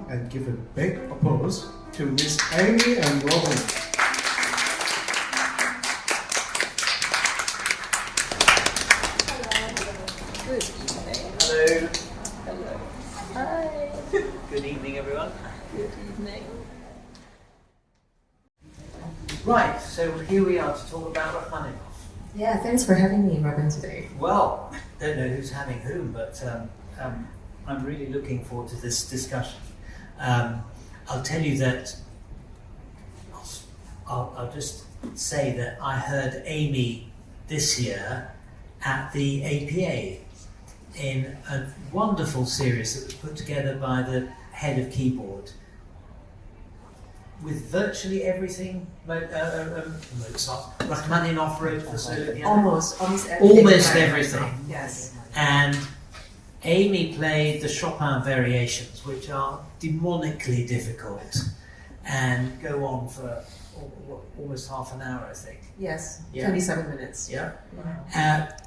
welcome and give a big applause to Miss Amy and Robin. Good evening. Hello. Hello. Hi. Good evening, everyone. Good evening. Right, so here we are to talk about Rachmaninoff. Yeah, thanks for having me, Robin, today. Well, don't know who's having whom, but I'm really looking forward to this discussion. I'll tell you that I'll just say that I heard Amy this year at the APA in a wonderful series that was put together by the head of keyboard with virtually everything Mozart. Rachmaninoff wrote for solo piano. Almost everything. Almost everything. Yes. And Amy played the Chopin variations, which are demonically difficult and go on for almost half an hour, I think. Yes. Yeah. 27 minutes. Yeah.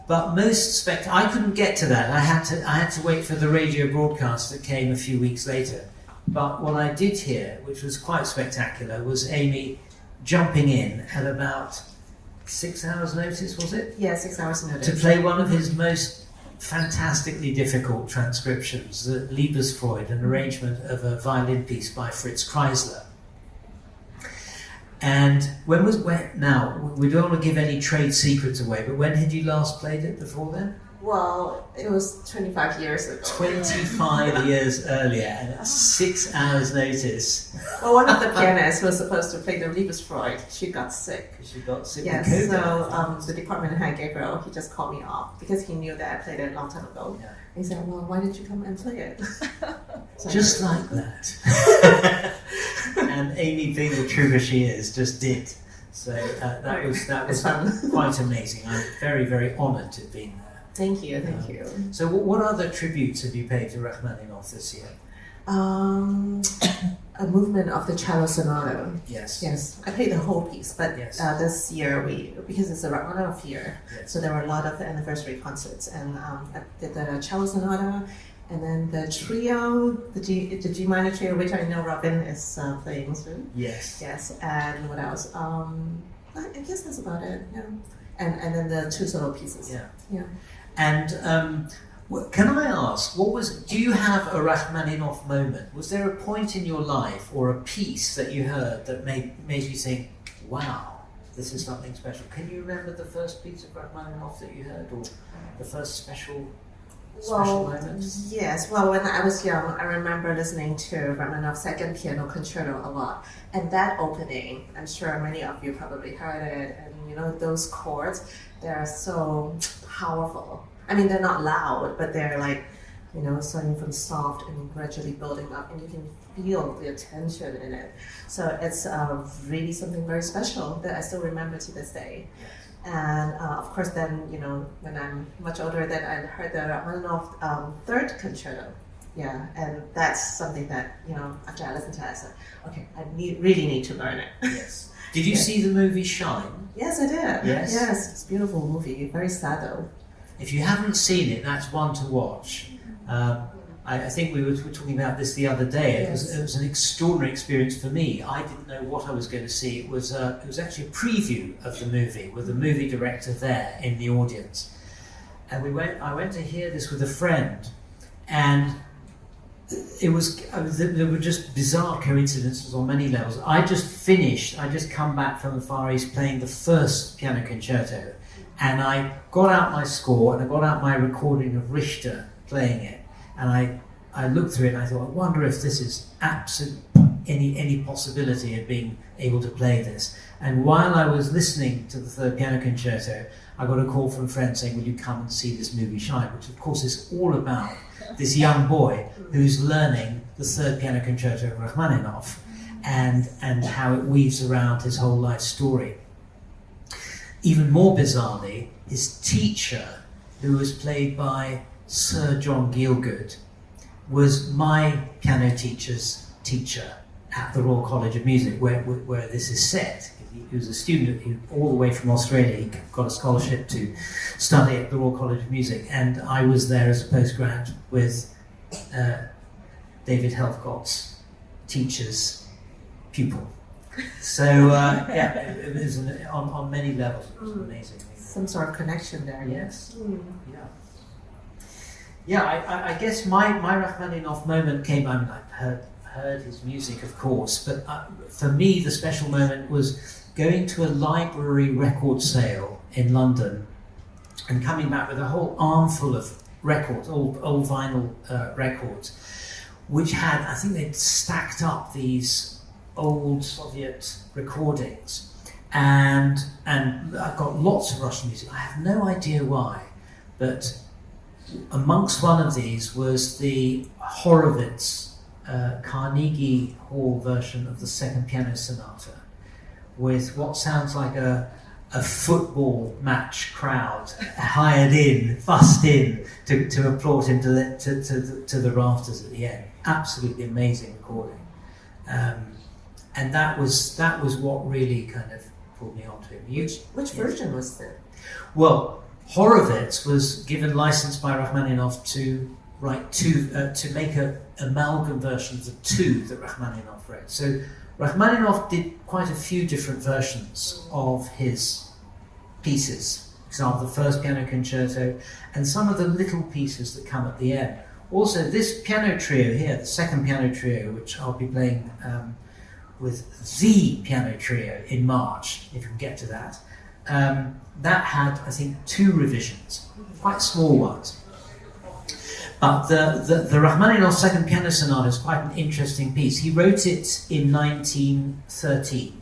But most I couldn't get to that. I had to wait for the radio broadcast that came a few weeks later. But what I did hear, which was quite spectacular, was Amy jumping in at about 6 hours' notice, was it? Yeah, 6 hours notice. To play one of his most fantastically difficult transcriptions, the Liebesfreude, an arrangement of a violin piece by Fritz Kreisler. And now, we don't want to give any trade secrets away, but when had you last played it before then? Well, it was 25 years ago. 25 years earlier, and at 6 hours' notice. Well, one of the pianists who was supposed to play the Liebesfreude, she got sick. She got sick. Yes, with so COVID. the department head, Gabriel, he just called me off because he knew that I played it a long time ago. Yeah. He said, well, why did you come and play it? So Just like that. And Amy, being the trooper she is, just did. So that was fun. quite amazing. I'm very, very honoured to have been there. Thank you. So what other tributes have you paid to Rachmaninoff this year? A movement of the cello sonata. Yes. Yes, I played the whole piece, but Yes. this year because it's a Rachmaninoff year, Yes. so there were a lot of anniversary concerts, and I did the cello sonata, and then the trio, the G minor trio, which I know Robin is playing soon. Yes. Yes, and what else? I guess that's about it. Yeah, and then the two solo pieces. Yeah. Yeah. And can I ask, do you have a Rachmaninoff moment? Was there a point in your life or a piece that you heard that made you think, wow, this is something special? Can you remember the first piece of Rachmaninoff that you heard, or the first special moment? Yes. Well, when I was young, I remember listening to Rachmaninoff's second piano concerto a lot. And that opening, I'm sure many of you probably heard it. And those chords, they're so powerful. I mean, they're not loud, but they're like, starting from soft and gradually building up, and you can feel the tension in it. So it's really something very special that I still remember to this day. And of course, then when I'm much older, then I heard the Rachmaninoff third concerto. Yeah, and that's something that after I listened to it, I said, okay, I really need to learn it. Yes. Did you see the movie Shine? Yes, I did. Yes, it's a beautiful movie. Very sad though. If you haven't seen it, that's one to watch. I think we were talking about this the other day. It was an extraordinary experience for me. I didn't know what I was going to see. It was actually a preview of the movie with the movie director there in the audience, and I went to hear this with a friend, and there were just bizarre coincidences on many levels. I just come back from the Far East playing the first piano concerto, and I got out my score and I got out my recording of Richter playing it, and I looked through it and I thought, I wonder if this is any possibility of being able to play this. And while I was listening to the third piano concerto, I got a call from a friend saying, will you come and see this movie Shine, which of course is all about this young boy who's learning the third piano concerto of Rachmaninoff and how it weaves around his whole life story. Even more bizarrely, his teacher, who was played by Sir John Gielgud, was my piano teacher's teacher at the Royal College of Music, where this is set. He was a student all the way from Australia. He got a scholarship to study at the Royal College of Music, and I was there as a postgrad with David Helfgott's teacher's pupil. So it was on many levels. It was amazing. Some sort of connection there. Yes. I guess my Rachmaninov moment came. I mean, I heard his music, of course, but for me, the special moment was going to a library record sale in London and coming back with a whole armful of records, old vinyl records, which had, I think they'd stacked up these old Soviet recordings, and I've got lots of Russian music. I have no idea why, but amongst one of these was the Horowitz Carnegie Hall version of the Second Piano Sonata, with what sounds like a football match crowd fussed in to applaud him to the rafters at the end. Absolutely amazing recording. And that was what really kind of pulled me onto him. Which version was that? Well, Horowitz was given license by Rachmaninoff to write to make an amalgam version of the two that Rachmaninoff wrote. So Rachmaninoff did quite a few different versions of his pieces. For example, the first piano concerto and some of the little pieces that come at the end. Also, this piano trio here, the second piano trio, which I'll be playing with the piano trio in March, if you can get to that, that had, I think, 2 revisions, quite small ones. But the Rachmaninoff Second Piano Sonata is quite an interesting piece. He wrote it in 1913,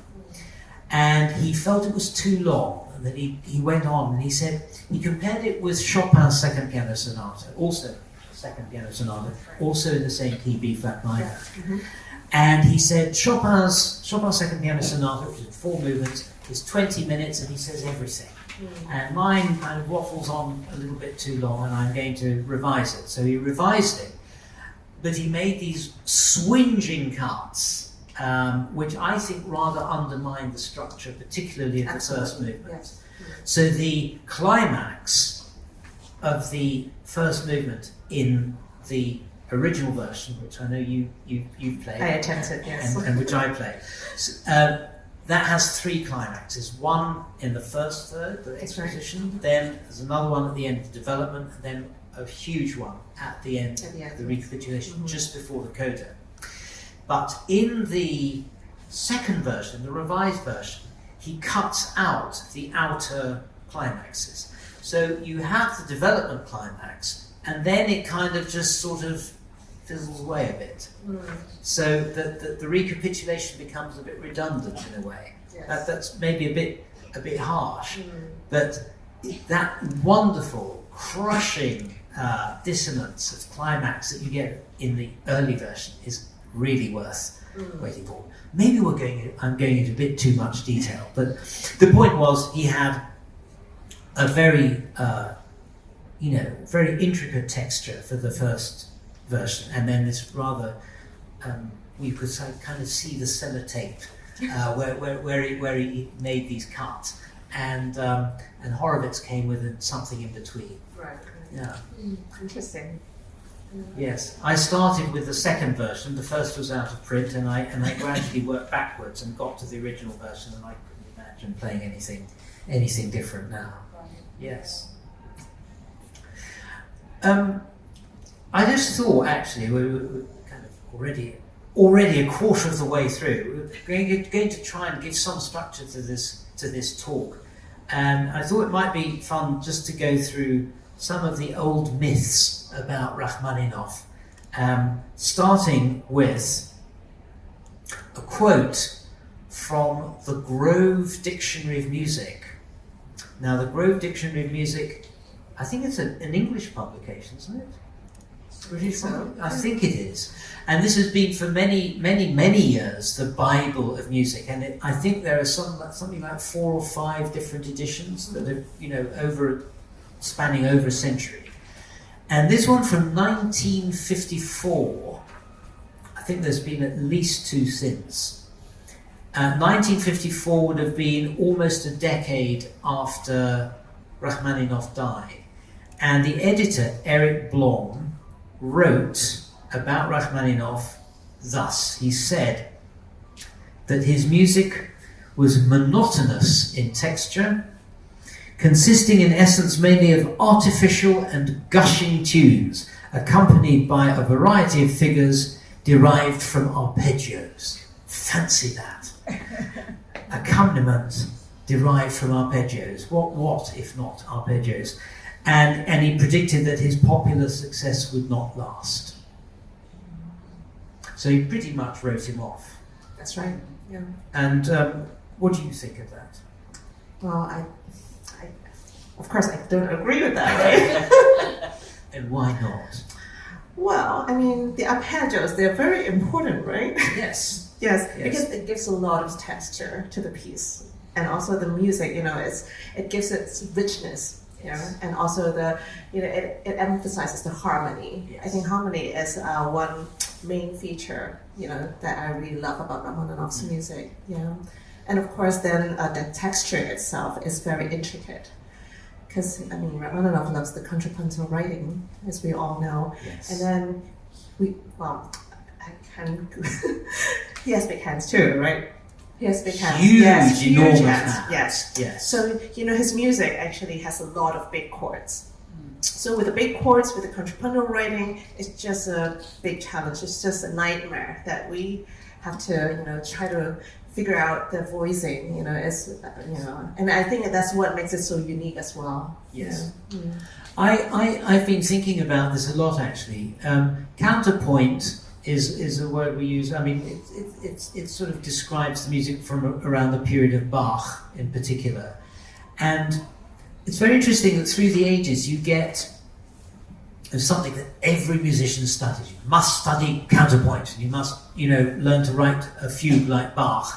and he felt it was too long, and then he went on and he said, he compared it with Chopin's Second Piano Sonata, also Second Piano Sonata, also in the same key, B flat minor. Mm-hmm. And he said Chopin's Second Piano Sonata, which is in 4 movements, is 20 minutes, and he says everything. And mine kind of waffles on a little bit too long, and I'm going to revise it. So he revised it, but he made these swinging cuts, which I think rather undermine the structure, particularly of the first movement. Yes. So the climax of the first movement in the original version, which I know you played. I attempted, yes. And which I play. That has 3 climaxes. One in the first third, the exposition, then there's another one at the end of the development, and then a huge one at the end, the recapitulation, just before the coda. But in the second version, the revised version, he cuts out the outer climaxes. So you have the development climax, and then it kind of just sort of fizzles away a bit. So the recapitulation becomes a bit redundant in a way. Yes. That's maybe a bit harsh, but that wonderful, crushing dissonance of climax that you get in the early version is really worth waiting for. Maybe I'm going into a bit too much detail, but the point was he had a very very intricate texture for the first version, and then this rather you could kind of see the sellotape where he made these cuts, and Horowitz came with something in between. Right. Yeah. Interesting. Yes, I started with the second version. The first was out of print, and I gradually worked backwards and got to the original version, and I couldn't imagine playing anything different now. Right. Yes. I just thought, actually, we were kind of already a quarter of the way through. We're going to try and give some structure to this talk, and I thought it might be fun just to go through some of the old myths about Rachmaninoff, starting with a quote from the Grove Dictionary of Music. Now, the Grove Dictionary of Music, I think it's an English publication, isn't it? British publication? I think it is. And this has been for many, many, many years the Bible of music. And I think there are something like 4 or 5 different editions that are, spanning over a century. And this one from 1954, I think there's been at least 2 since. 1954 would have been almost a decade after Rachmaninoff died. And the editor, Eric Blom, wrote about Rachmaninoff thus. He said that his music was monotonous in texture, consisting in essence mainly of artificial and gushing tunes, accompanied by a variety of figures derived from arpeggios. Fancy that. Accompaniment derived from arpeggios. What if not arpeggios? And he predicted that his popular success would not last. So he pretty much wrote him off. That's right. Yeah. And what do you think of that? Well, I of course, I don't agree with that, right? And why not? Well, I mean, the arpeggios, they're very important, right? Yes. Yes, because it gives a lot of texture to the piece. And also the music, it gives it richness, and also it emphasizes the harmony. Yes. I think harmony is one main feature, that I really love about Rachmaninoff's music, And of course, then the texture itself is very intricate. Because, Rachmaninoff loves the contrapuntal writing, as we all know. Yes. And then, he has big hands too, right? He has big hands. Huge, enormous hands. hands. Yes. So, his music actually has a lot of big chords. So with the big chords, with the contrapuntal writing, it's just a big challenge. It's just a nightmare that we have to, try to figure out the voicing, and I think that's what makes it so unique as well. Yes. Yeah. I've been thinking about this a lot, actually. Counterpoint is a word we use. I mean, it sort of describes the music from around the period of Bach in particular. And it's very interesting that through the ages you get something that every musician studies. You must study counterpoint. You must, learn to write a fugue like Bach.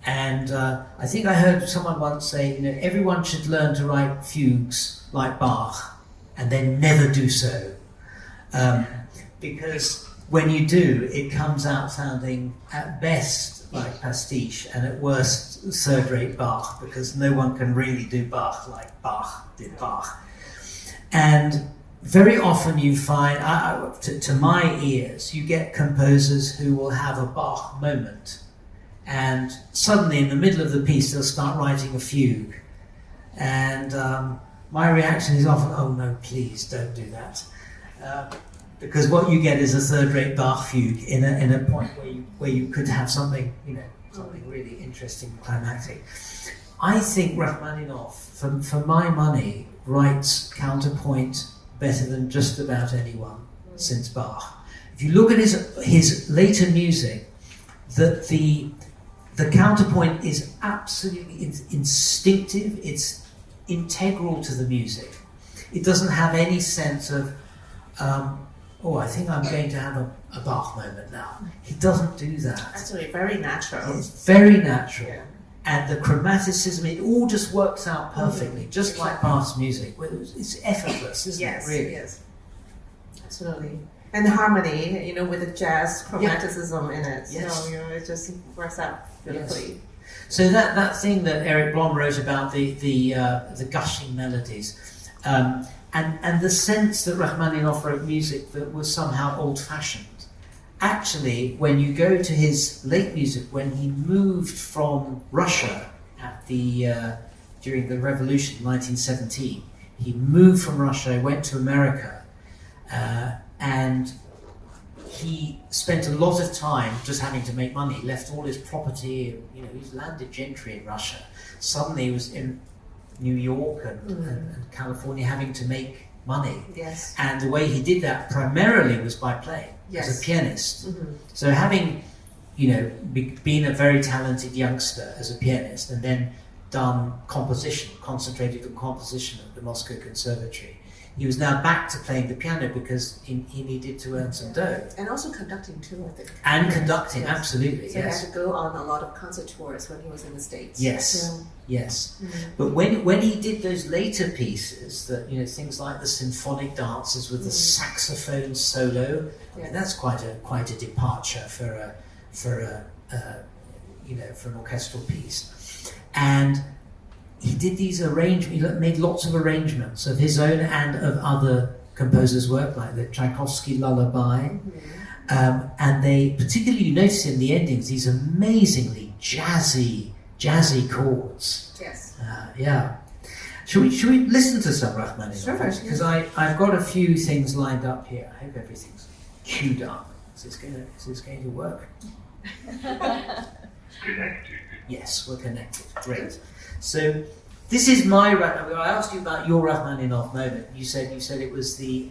And I think I heard someone once say, everyone should learn to write fugues like Bach, and then never do so, because when you do, it comes out sounding at best like pastiche, and at worst third-rate Bach, because no one can really do Bach like Bach did Bach. And very often you find, to my ears, you get composers who will have a Bach moment, and suddenly in the middle of the piece they'll start writing a fugue. And my reaction is often, oh no, please don't do that. Because what you get is a third-rate Bach fugue in a point where you could have something, something really interesting and climactic. I think Rachmaninoff, for my money, writes counterpoint better than just about anyone since Bach. If you look at his later music, that the counterpoint is absolutely instinctive. It's integral to the music. It doesn't have any sense of I think I'm going to have a Bach moment now. He doesn't do that. Actually, very natural. It's very natural. Yeah. And the chromaticism, it all just works out perfectly, just like Bach's music. It's effortless, isn't it, really? Yes, absolutely. And the harmony, with the jazz chromaticism in it. Yes. So, it just works out beautifully. Yes. So that thing that Eric Blom wrote about the gushing melodies, and the sense that Rachmaninoff wrote music that was somehow old-fashioned. Actually, when you go to his late music, when he moved from Russia during the revolution in 1917, he moved from Russia, went to America, and he spent a lot of time just having to make money. He left all his property, he's landed gentry in Russia. Suddenly he was in New York and California having to make money. Yes. And the way he did that primarily was by playing as a pianist. Mm-hmm. So having, been a very talented youngster as a pianist and then done concentrated on composition at the Moscow Conservatory, he was now back to playing the piano because he needed to earn some dough. And also conducting too, I think. And conducting, absolutely, so he had to go on a lot of concert tours when he was in the States. Yes, yes. Mm-hmm. But when he did those later pieces, that things like the symphonic dances with the saxophone solo, that's quite a departure for an orchestral piece. And he did these arrangements, he made lots of arrangements of his own and of other composers' work, like the Tchaikovsky Lullaby, And they, particularly you notice in the endings, these amazingly jazzy chords. Yes. Yeah. Should we listen to some Rachmaninoff? Sure. Because I've got a few things lined up here. I hope everything's queued up. Is this going to work? Connected. Yes, we're connected. Great. So this is my I asked you about your Rachmaninoff moment. You said it was the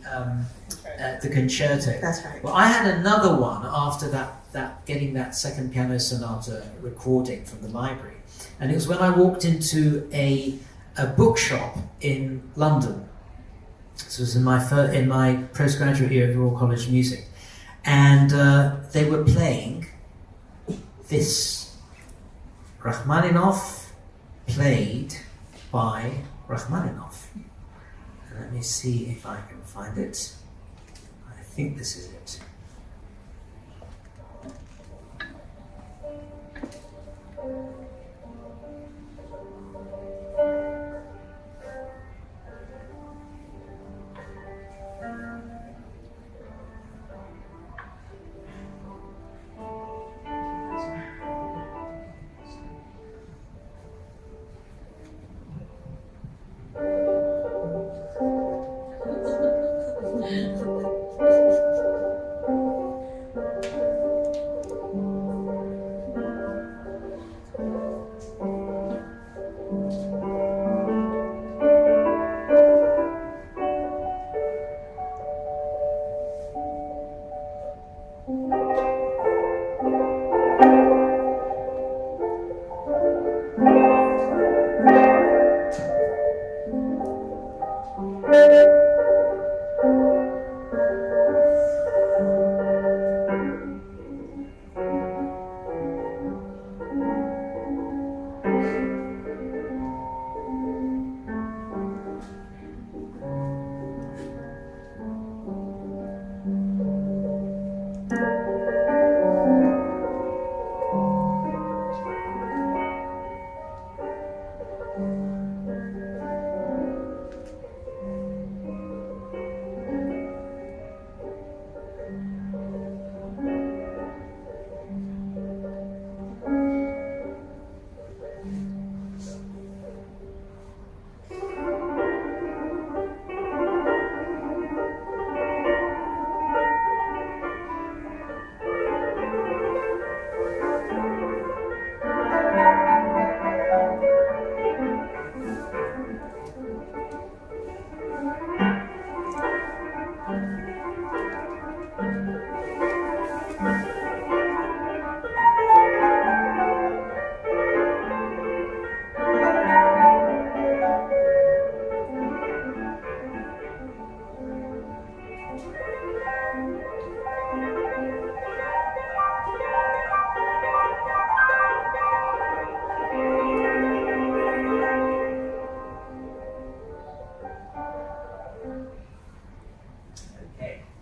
concerto. That's right. Well, I had another one after that getting that second piano sonata recording from the library, and it was when I walked into a bookshop in London. This was in my postgraduate year at the Royal College of Music, and they were playing this Rachmaninoff played by Rachmaninoff. And let me see if I can find it. I think this is it.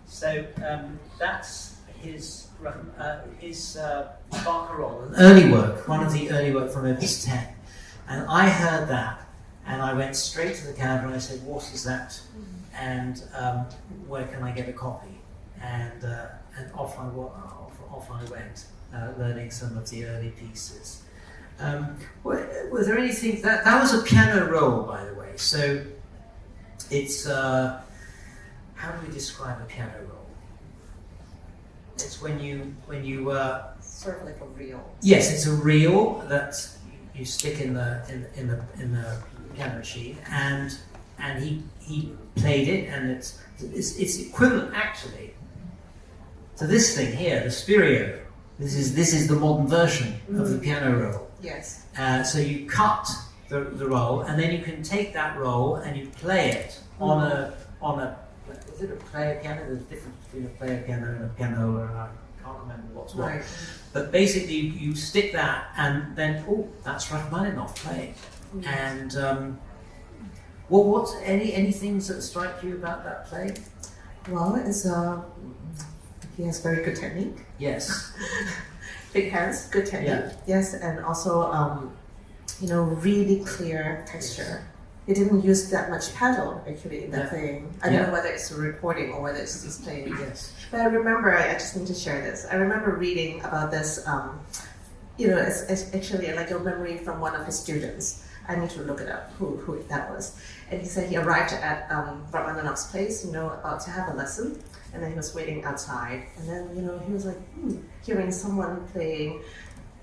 So that's his Barcarolle, an early work, one of the early work from Opus 10. And I heard that, and I went straight to the counter and I said, "What is that? And where can I get a copy?" And off I went, learning some of the early pieces. Was there anything that was a piano roll, by the way? So it's how do we describe a piano roll? It's when you sort of like a reel. Yes, it's a reel that you stick in the piano machine, and he played it, and it's equivalent actually to this thing here, the Spirio. This is the modern version of the piano roll. Yes. So you cut the roll, and then you can take that roll and you play it on a is it a player piano? There's a difference between a player piano and a pianola, and I can't remember what's what. Right. But basically, you stick that, and then that's Rachmaninoff playing. And what's any things that strike you about that play? Well, he has very good technique. Yes. Big hands, good technique. Yeah. Yes, and also really clear texture. he didn't use that much pedal actually in that thing. I don't Yeah. know whether it's a recording or whether it's just playing. Yes. But I remember, I just need to share this. I remember reading about this, it's actually like a memory from one of his students. I need to look it up, who that was. And he said he arrived at Rachmaninoff's place, about to have a lesson. And then he was waiting outside. And then, he was like, hearing someone playing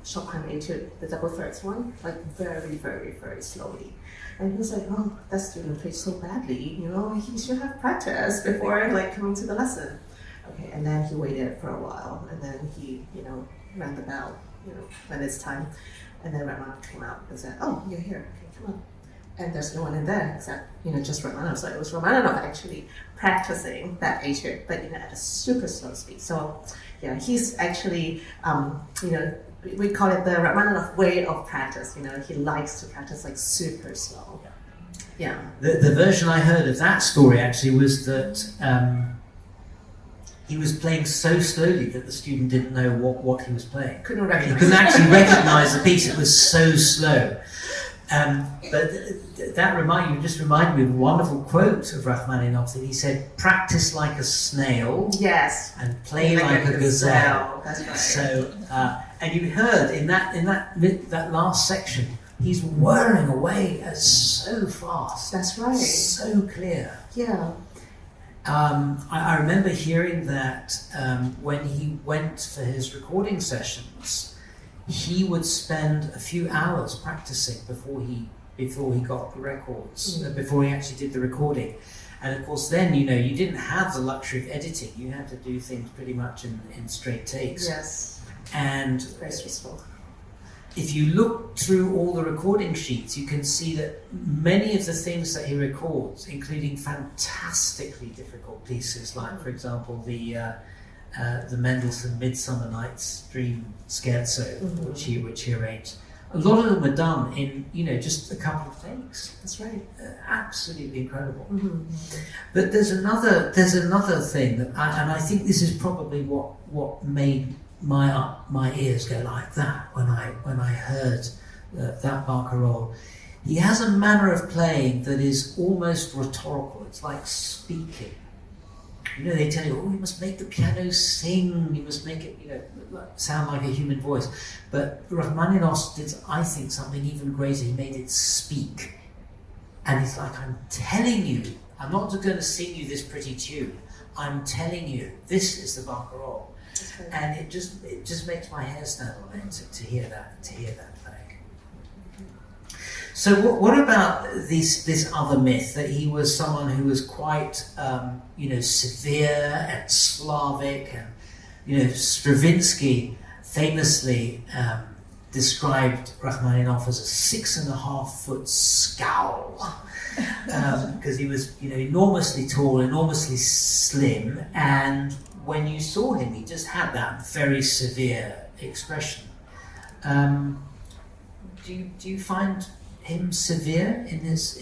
Chopin Etude, the double thirds one, like very, very, very slowly. And he was like, oh, that student played so badly, he should have practiced before coming to the lesson. Okay, and then he waited for a while, and then he, rang the bell, when it's time. And then Rachmaninoff came out and said, oh, you're here, okay, come on. And there's no one in there except, just Rachmaninoff. So it was Rachmaninoff actually practicing that etude, but, at a super slow speed. So, yeah, he's actually, we call it the Rachmaninoff way of practice. He likes to practice super slow. Yeah. The version I heard of that story actually was that he was playing so slowly that the student didn't know what he was playing. He couldn't actually recognize the piece. It was so slow. But that just reminded me of a wonderful quote of Rachmaninoff that he said, "Practice like a snail, yes, and play like a gazelle." That's right. So, and you heard in that last section, he's whirring away so fast. That's right. So clear. Yeah. I remember hearing that when he went for his recording sessions, he would spend a few hours practicing before he got the records, before he actually did the recording. And of course then, you didn't have the luxury of editing. You had to do things pretty much in straight takes. Yes. And very stressful. If you look through all the recording sheets, you can see that many of the things that he records, including fantastically difficult pieces, like, for example, the Mendelssohn Midsummer Night's Dream Scherzo, which he arranged. A lot of them were done in, just a couple of takes. That's right. Absolutely incredible. Mm-hmm. But there's another thing that, and I think this is probably what made my ears go like that when I heard that barcarolle. He has a manner of playing that is almost rhetorical. It's like speaking. They tell you, you must make the piano sing, you must make it, sound like a human voice. But Rachmaninoff did, I think, something even greater. He made it speak. And it's like, I'm telling you, I'm not going to sing you this pretty tune. I'm telling you, this is the barcarolle. Okay. And it just makes my hair stand on end to hear that playing. So what about this other myth that he was someone who was quite severe and Slavic, and Stravinsky famously described Rachmaninoff as a 6.5-foot scowl because he was enormously tall, enormously slim, and when you saw him, he just had that very severe expression. Do you find him severe in his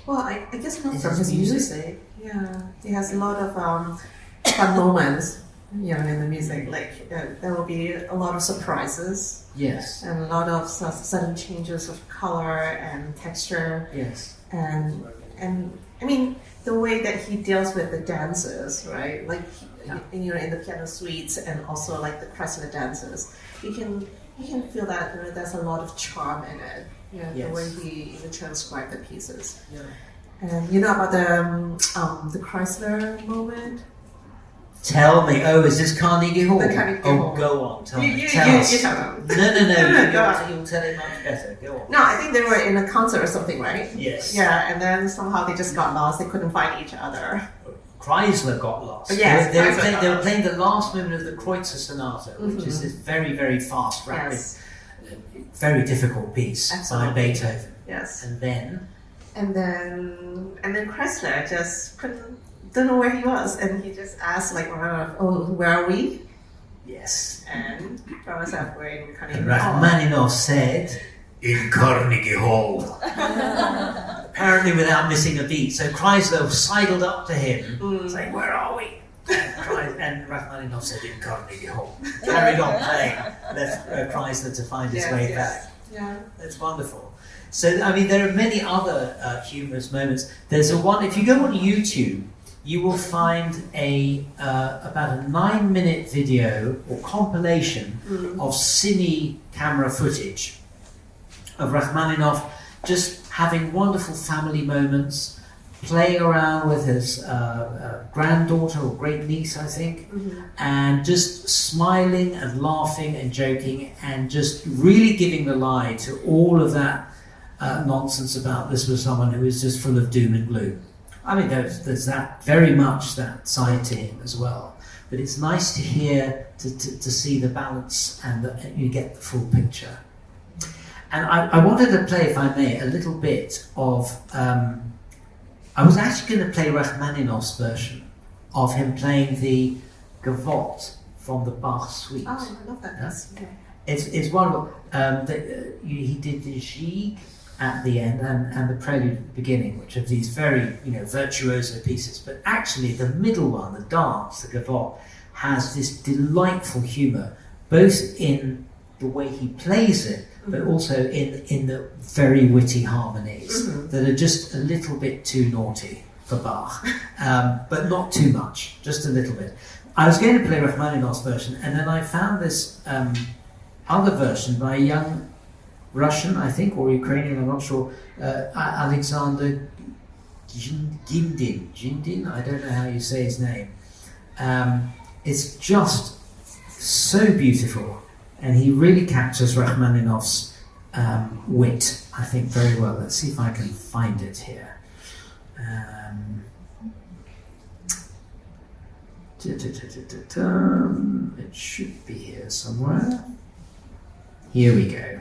well, I guess not from his music. Yeah, he has a lot of fun moments, in the music. Like there will be a lot of surprises. Yes. And a lot of sudden changes of color and texture. Yes. And I mean the way that he deals with the dances, right? Like in the piano suites and also like the Kreisler dances, you can feel that there's a lot of charm in it. Yes. The way he transcribed the pieces. Yeah. And about the Kreisler moment? Tell me. Oh, is this Carnegie Hall? The Carnegie Hall. Go on. Tell me. You tell them. No. You'll tell him much better. Go on. No, I think they were in a concert or something, right? Yes. Yeah, and then somehow they just got lost. They couldn't find each other. Kreisler got lost. Yes, they were playing the last movement of the Kreutzer Sonata, which is this very, very fast, rapid, very difficult piece by Beethoven. Yes. And then Kreisler just don't know where he was, and he just asked where are we? Yes. And Rachmaninoff were in Carnegie Hall. Rachmaninoff said, "In Carnegie Hall." Apparently without missing a beat. So Kreisler sidled up to him, saying, "Where are we?" And Rachmaninoff said, "In Carnegie Hall." Carried on playing, left Kreisler to find his way back. Yeah. That's wonderful. So, I mean, there are many other humorous moments. There's a one, if you go on YouTube, you will find about a 9-minute video or compilation of cine camera footage of Rachmaninov just having wonderful family moments, playing around with his granddaughter or great niece, I think, and just smiling and laughing and joking and just really giving the lie to all of that nonsense about this was someone who was just full of doom and gloom. I mean, there's that, very much that side to him as well. But it's nice to hear, to see the balance and you get the full picture. And I wanted to play, if I may, a little bit of... I was actually going to play Rachmaninoff's version of him playing the gavotte from the Bach suite. Oh, I love that piece. Okay. It's wonderful. He did the Gigue at the end and the prelude at the beginning, which are these very, virtuoso pieces. But actually, the middle one, the dance, the gavotte, has this delightful humour, both in the way he plays it, but also in the very witty harmonies that are just a little bit too naughty for Bach, but not too much, just a little bit. I was going to play Rachmaninoff's version, and then I found this other version by a young Russian, I think, or Ukrainian, I'm not sure, Alexander Gindin, I don't know how you say his name. It's just so beautiful. And he really captures Rachmaninoff's wit, I think, very well. Let's see if I can find it here. It should be here somewhere. Here we go.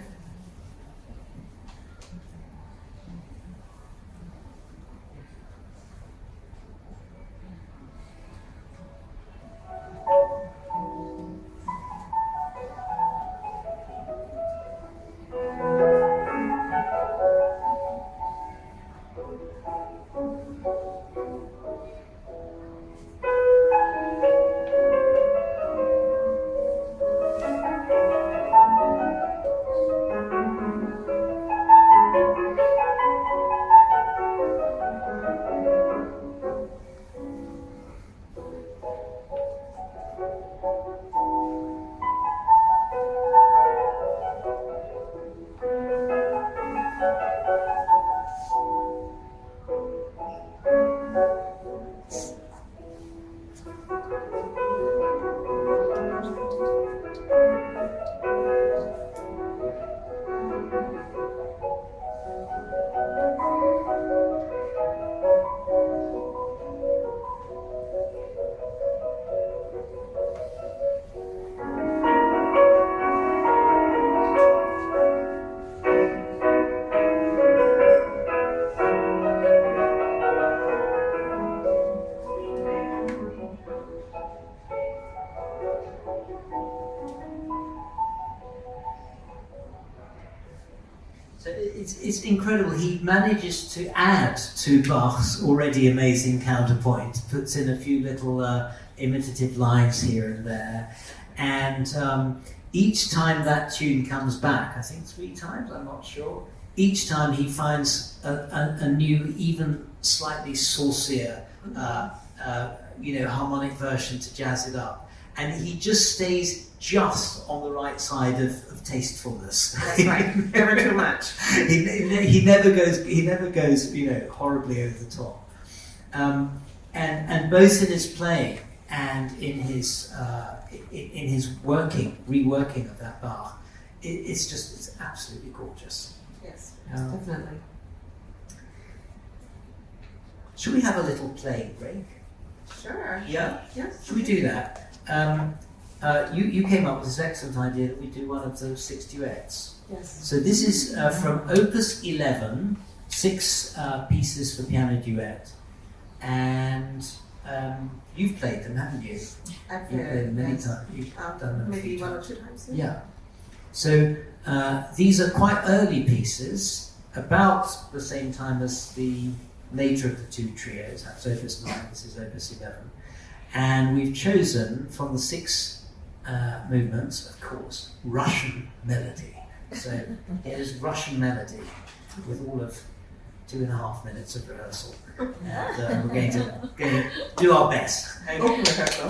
It's incredible. He manages to add to Bach's already amazing counterpoint, puts in a few little imitative lines here and there, and each time that tune comes back, I think 3 times, I'm not sure, each time he finds a new, even slightly saucier, harmonic version to jazz it up. And he just stays just on the right side of tastefulness. That's right. Never too much. He never goes, horribly over the top. And both in his playing and in his reworking of that Bach, it's absolutely gorgeous. Yes, definitely. Should we have a little play break? Sure. Yeah? Yes. Should we do that? You came up with this excellent idea that we do one of those 6 duets. Yes. So this is from Opus 11, 6 pieces for piano duet, and you've played them, haven't you? I've You've played them many times. You've done them maybe 1 or times. 2 times. Yeah. So these are quite early pieces, about the same time as the later of the 2 trios. That's Opus 9. This is Opus 11. And we've chosen from the 6 movements, of course, Russian melody. So here's Russian melody. with all of 2.5 minutes of rehearsal. And we're going to do our best. Open rehearsal.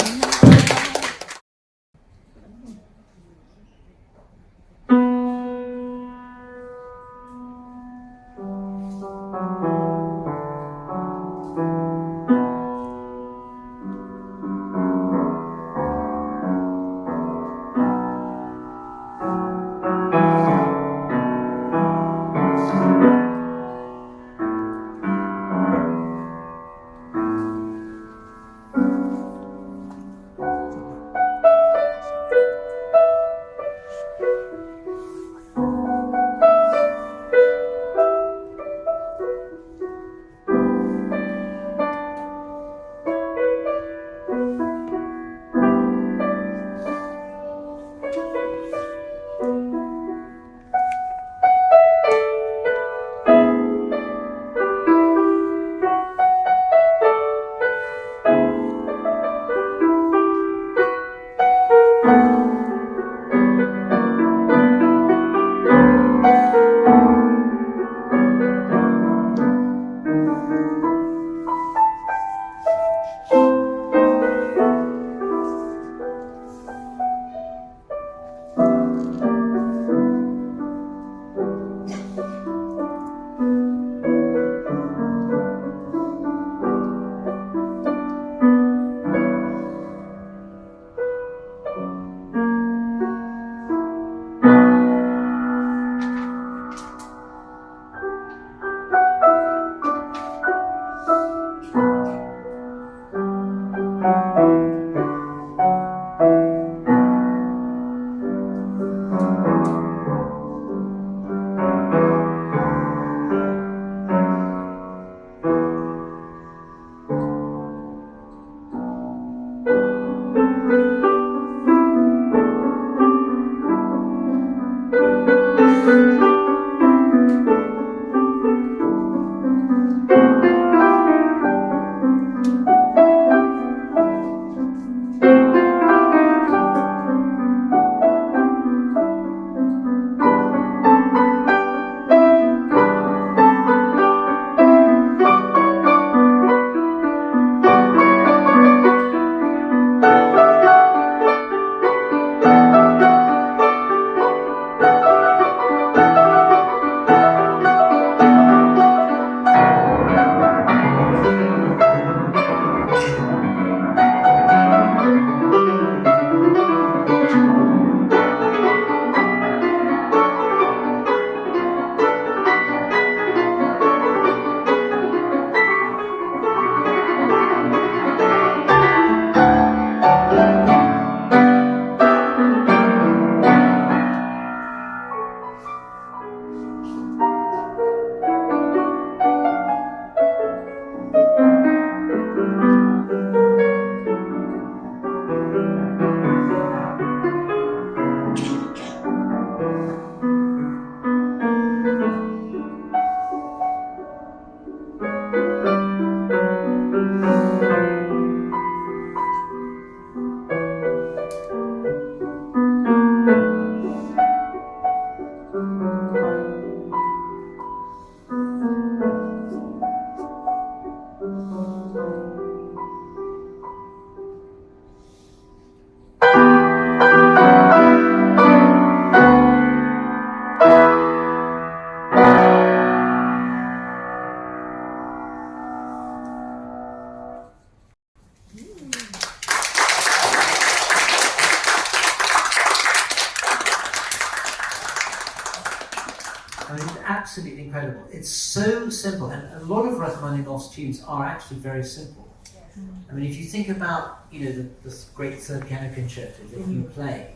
I mean, it's absolutely incredible. It's so simple, and a lot of Rachmaninoff's tunes are actually very simple. I mean, if you think about, the great third piano concerto that you played,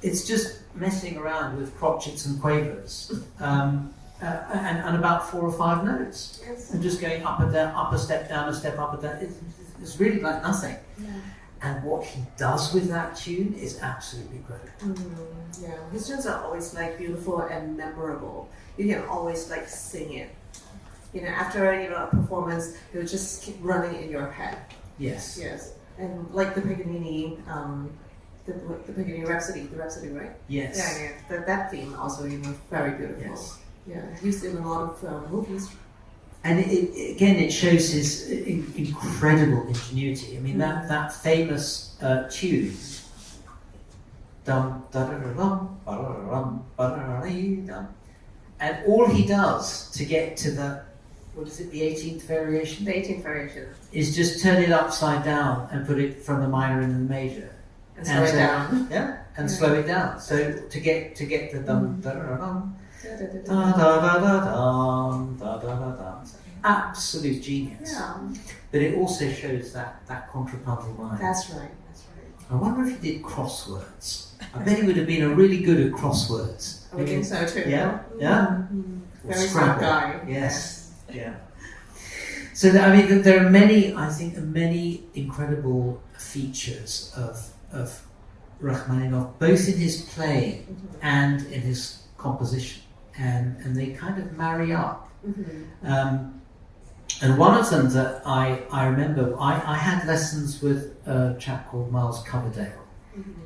it's just messing around with crotchets and quavers, and about 4 or 5 notes, and just going up and down, up a step, down a step, up and down. It's really like nothing. And what he does with that tune is absolutely incredible. His tunes are always like beautiful and memorable. You can always like sing it. After a performance, it will just keep running in your head. Yes. And like the Paganini, the Paganini Rhapsody, right? Yes. That theme also, very beautiful. Yes. Yeah, used in a lot of movies. And it shows his incredible ingenuity. I mean, that famous tune, dum da da da dum ba da da dum ba da da dum, and all he does to get to the, what is it, the 18th variation? The 18th variation. Is just turn it upside down and put it from the minor into the major. And slow it down. Yeah, and slow it down. So to get the dum da da da dum, Da, da, da, da da. da da da dum, da da da dum. Absolute genius. Yeah, But it also shows that contrapuntal mind. that's right. I wonder if he did crosswords. I bet he would have been a really good at crosswords. I would think so too. Yeah, yeah. Or Very smart Scrabble. guy. Yes, yeah. So I mean, there are many incredible features of Rachmaninov, both in his playing and in his composition, and they kind of marry up. And one of them that I remember, I had lessons with a chap called Miles Coverdale,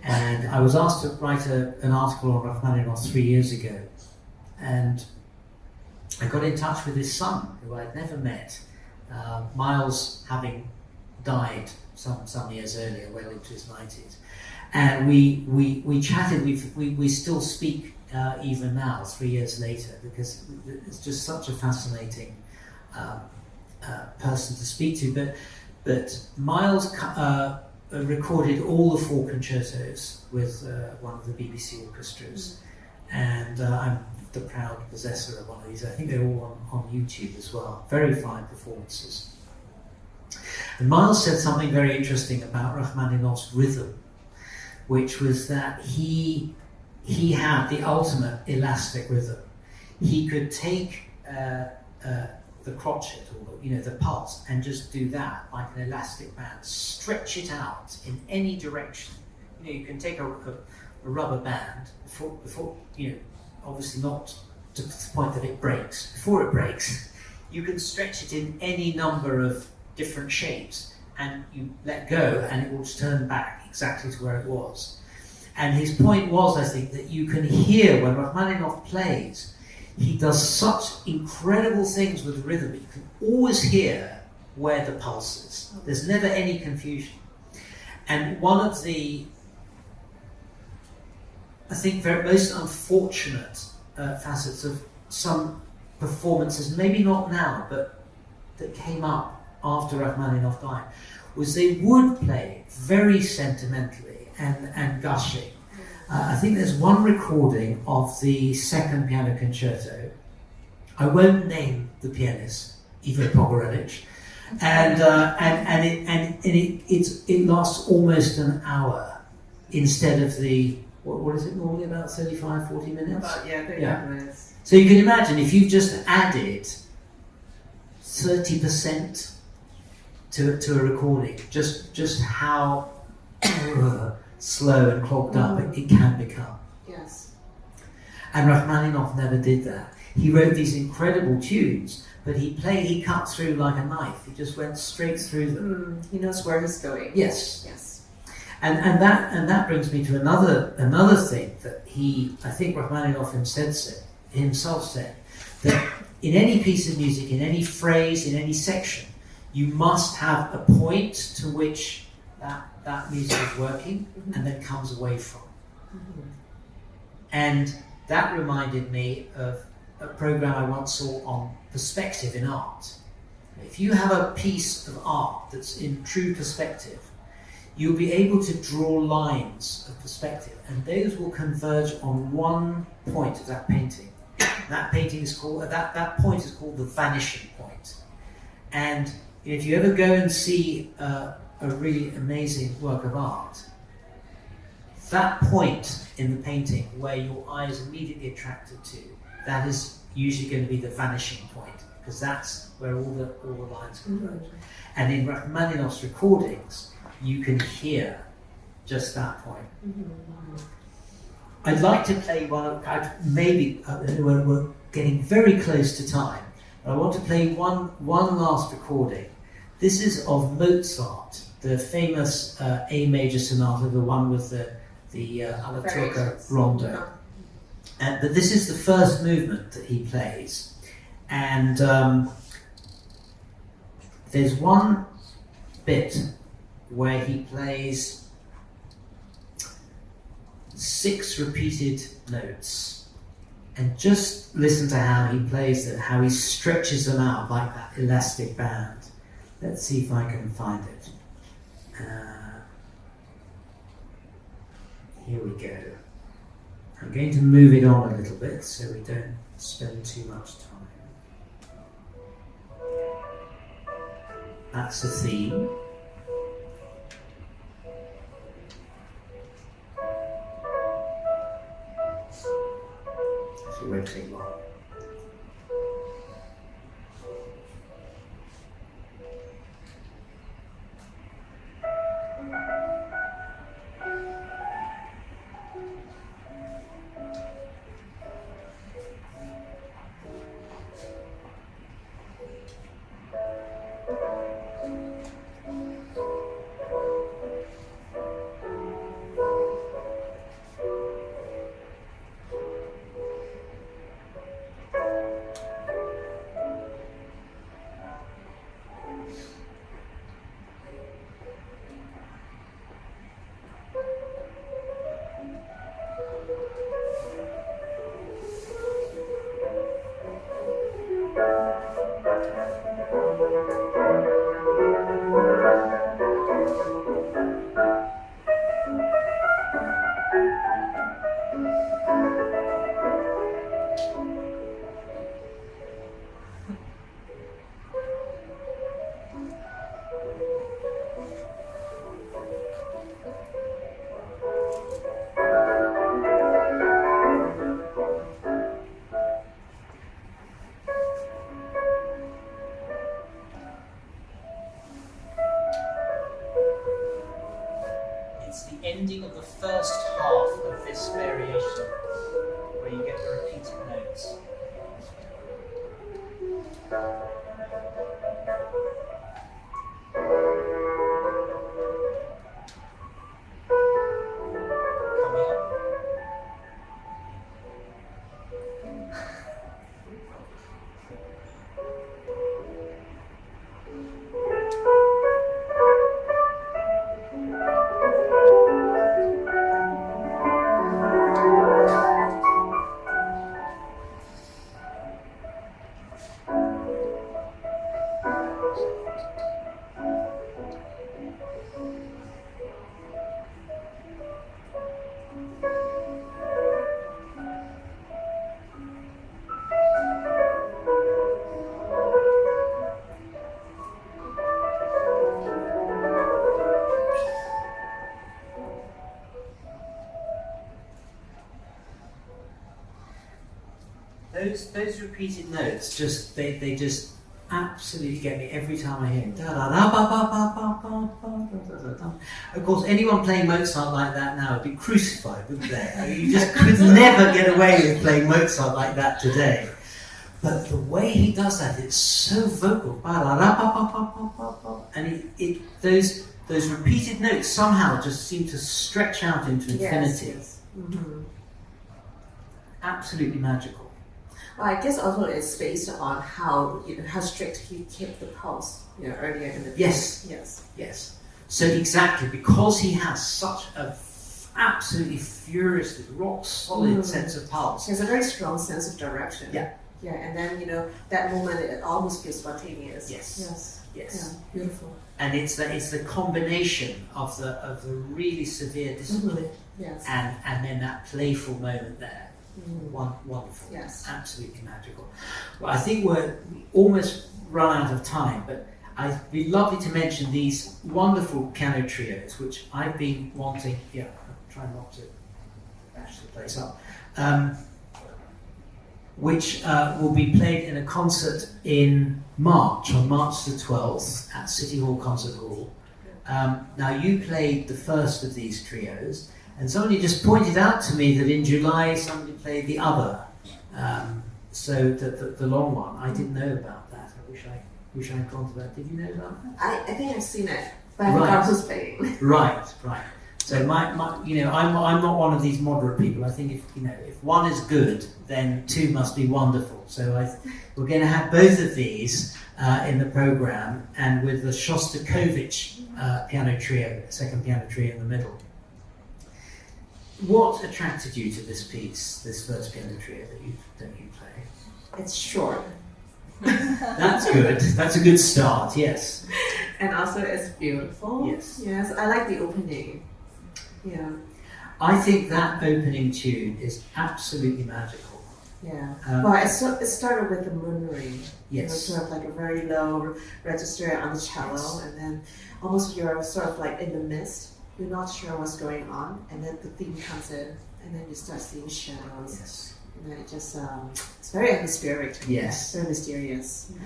and I was asked to write an article on Rachmaninov 3 years ago, and I got in touch with his son, who I'd never met, Miles having died some years earlier, well into his 90s, and we chatted. We still speak even now, 3 years later, because it's just such a fascinating person to speak to. But Miles recorded all the 4 concertos with one of the BBC orchestras, and I'm the proud possessor of one of these. I think they're all on YouTube as well. Very fine performances. And Miles said something very interesting about Rachmaninoff's rhythm, which was that he had the ultimate elastic rhythm. He could take the crotchet, or the pulse, and just do that like an elastic band, stretch it out in any direction. You can take a rubber band before obviously not to the point that it breaks. Before it breaks, you can stretch it in any number of different shapes, and you let go, and it will turn back exactly to where it was. And his point was, I think, that you can hear when Rachmaninoff plays, he does such incredible things with the rhythm. You can always hear where the pulse is. There's never any confusion. And one of the, I think, most unfortunate facets of some performances, maybe not now, but that came up after Rachmaninoff died, was they would play very sentimentally and gushing. I think there's one recording of the second piano concerto. I won't name the pianist, Ivo Pogorelic, and it lasts almost an hour instead of the what is it normally, about 35, 40 minutes? About 35 minutes. So you can imagine if you've just added 30% to a recording, just how slow and clogged up it can become. Yes. And Rachmaninoff never did that. He wrote these incredible tunes, but he cut through like a knife. He just went straight through them. He knows where he's going. Yes. Yes. And that brings me to another thing that I think Rachmaninoff himself said, that in any piece of music, in any phrase, in any section, you must have a point to which that music is working and then comes away from. And that reminded me of a program I once saw on perspective in art. If you have a piece of art that's in true perspective, you'll be able to draw lines of perspective, and those will converge on one point of that painting. That painting is called, that point is called the vanishing point. And if you ever go and see a really amazing work of art, that point in the painting where your eye is immediately attracted to, that is usually going to be the vanishing point, because that's where all the lines converge. And in Rachmaninoff's recordings, you can hear just that point. I'd like to play we're getting very close to time, but I want to play one last recording. This is of Mozart, the famous A major sonata, the one with the alla turca rondo. but this is the first movement that he plays, and there's one bit where he plays 6 repeated notes, and just listen to how he plays it, how he stretches them out like that elastic band. Let's see if I can find it. Here we go. I'm going to move it on a little bit so we don't spend too much time. That's the theme. So it won't take long. It's the ending of the first half of this variation, where you get the repeated notes. Coming up. Those repeated notes they just absolutely get me every time I hear them. Of course, anyone playing Mozart like that now would be crucified, wouldn't they? I mean, you just could never get away with playing Mozart like that today. But the way he does that, it's so vocal. And those repeated notes somehow just seem to stretch out into infinity. Yes. Mm-hmm. Absolutely magical. Well, I guess also it's based on how strict he kept the pulse earlier in the piece. Yes. So exactly, because he has such a absolutely furious, rock solid sense of pulse. He has a very strong sense of direction. Yeah, and then that moment it almost feels spontaneous. Yes. Yeah, beautiful. And it's the combination of the really severe discipline, and then that playful moment there. Wonderful. Yes. Absolutely magical. Well, I think we almost run out of time, but it'd be lovely to mention these wonderful piano trios, which I've been wanting. Yeah, I'll try not to bash the place up. Which will be played in a concert in March, on March the 12th, at City Hall Concert Hall. Now, you played the first of these trios, and somebody just pointed out to me that in July somebody played the other, so the long one. I didn't know about that. I wish I'd gone to that. Did you know about that? I think I've seen it, but I forgot who's playing. Right. So I'm not one of these moderate people. I think if one is good, then two must be wonderful. So we're going to have both of these in the program, and with the Shostakovich piano trio, second piano trio in the middle. What attracted you to this piece, this first piano trio that you play? It's short. That's good. That's a good start. Yes. And also it's beautiful. Yes. Yes, I like the opening. Yeah. I think that opening tune is absolutely magical. Yeah. Well, it started with the moon ring. Yes. Sort of like a very low register on the cello, yes. And then almost you're sort of like in the mist. You're not sure what's going on, and then the theme comes in, and then you start seeing shadows. Yes. And then it just, it's very atmospheric. Yes. Very mysterious. Yeah.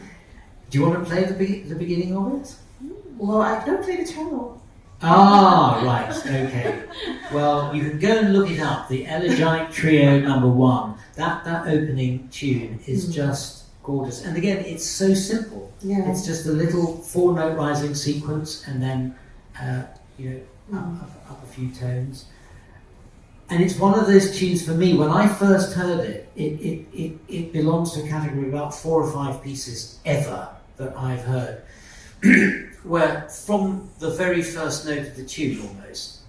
Do you want to play the beginning of it? Well, I don't play the cello. Ah, right, okay. Well, you can go and look it up. The Elegiac Trio No. 1. That opening tune is just gorgeous. And again, it's so simple. Yeah. It's just a little 4-note rising sequence, and then up a few tones. And it's one of those tunes for me, when I first heard it, it belongs to a category of about 4 or 5 pieces ever that I've heard, where from the very first note of the tune almost,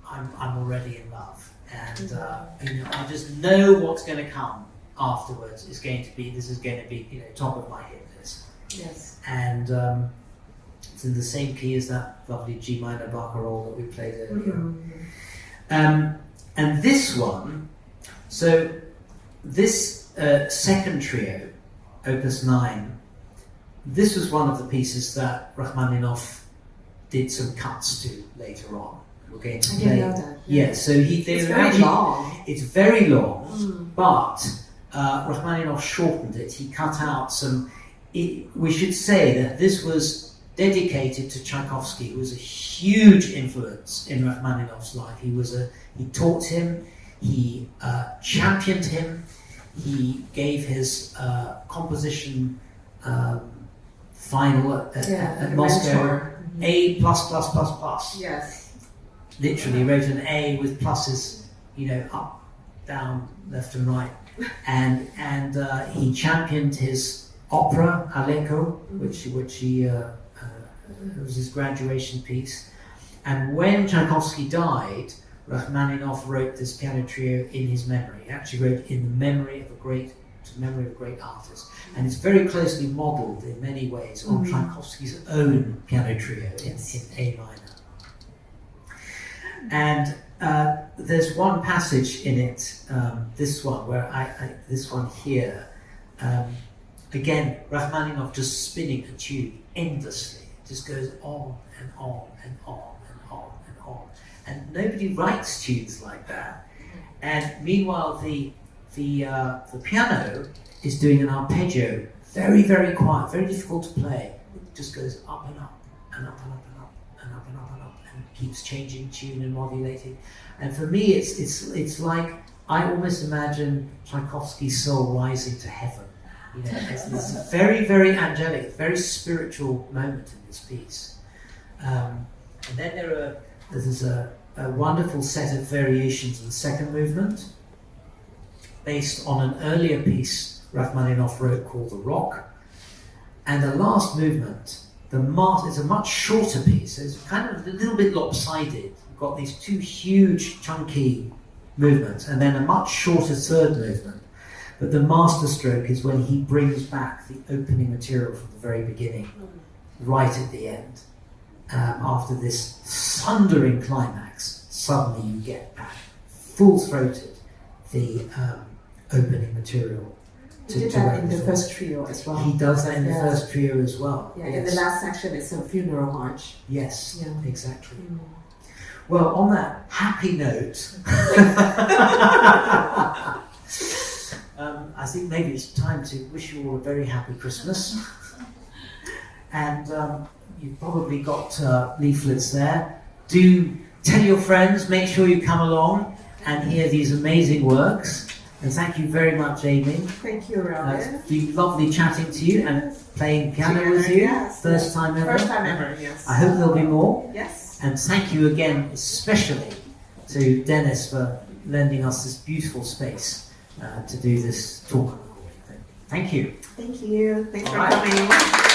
I'm already in love. And I just know what's going to come afterwards. This is going to be top of my hit list. Yes. And it's in the same key as that lovely G minor barcarolle that we played earlier. Mm-hmm. And this one, so this second trio, Opus 9, this was one of the pieces that Rachmaninov did some cuts to later on. We're going to play. I didn't know that. Yeah, so it's very long. It's very long, but Rachmaninov shortened it. He cut out some. We should say that this was dedicated to Tchaikovsky, who was a huge influence in Rachmaninoff's life. He taught him, he championed him, he gave his composition final at Moscow A++++. Yes. Literally wrote an A with pluses, up, down, left and right, and he championed his opera Aleko, which he it was his graduation piece. And when Tchaikovsky died, Rachmaninoff wrote this piano trio in his memory. He actually wrote in the memory of a great artist. And it's very closely modelled in many ways on Tchaikovsky's own piano trio in A minor. And there's one passage in it, this one, where this one here, again, Rachmaninoff just spinning a tune endlessly. Just goes on and on and on and on and on, and nobody writes tunes like that. And meanwhile, the piano is doing an arpeggio, very, very quiet, very difficult to play. It just goes up and up and up and up and up and up and up and up, and keeps changing tune and modulating. And for me, it's like I almost imagine Tchaikovsky's soul rising to heaven. It's a very, very angelic, very spiritual moment in this piece. And then there's a wonderful set of variations in the second movement, based on an earlier piece Rachmaninoff wrote called The Rock. And the last movement, the Mars, is a much shorter piece. It's kind of a little bit lopsided. You've got these two huge, chunky movements, and then a much shorter third movement. But the masterstroke is when he brings back the opening material from the very beginning, right at the end. After this thundering climax, suddenly you get back, full-throated, the opening material. He did that in the first trio as well. He does that in the first trio as well. Yeah, in the last section it's a funeral march. Yes, exactly. Well, on that happy note, I think maybe it's time to wish you all a very happy Christmas. And you've probably got leaflets there. Do tell your friends, make sure you come along and hear these amazing works. And thank you very much, Amy. Thank you, Robin. It's been lovely chatting to you and playing piano with you. Yes, First time ever. First time ever, yes. I hope there'll be more. Yes. And thank you again, especially to Dennis for lending us this beautiful space to do this talk recording. Thank you. Thank you. Thanks All for right. coming.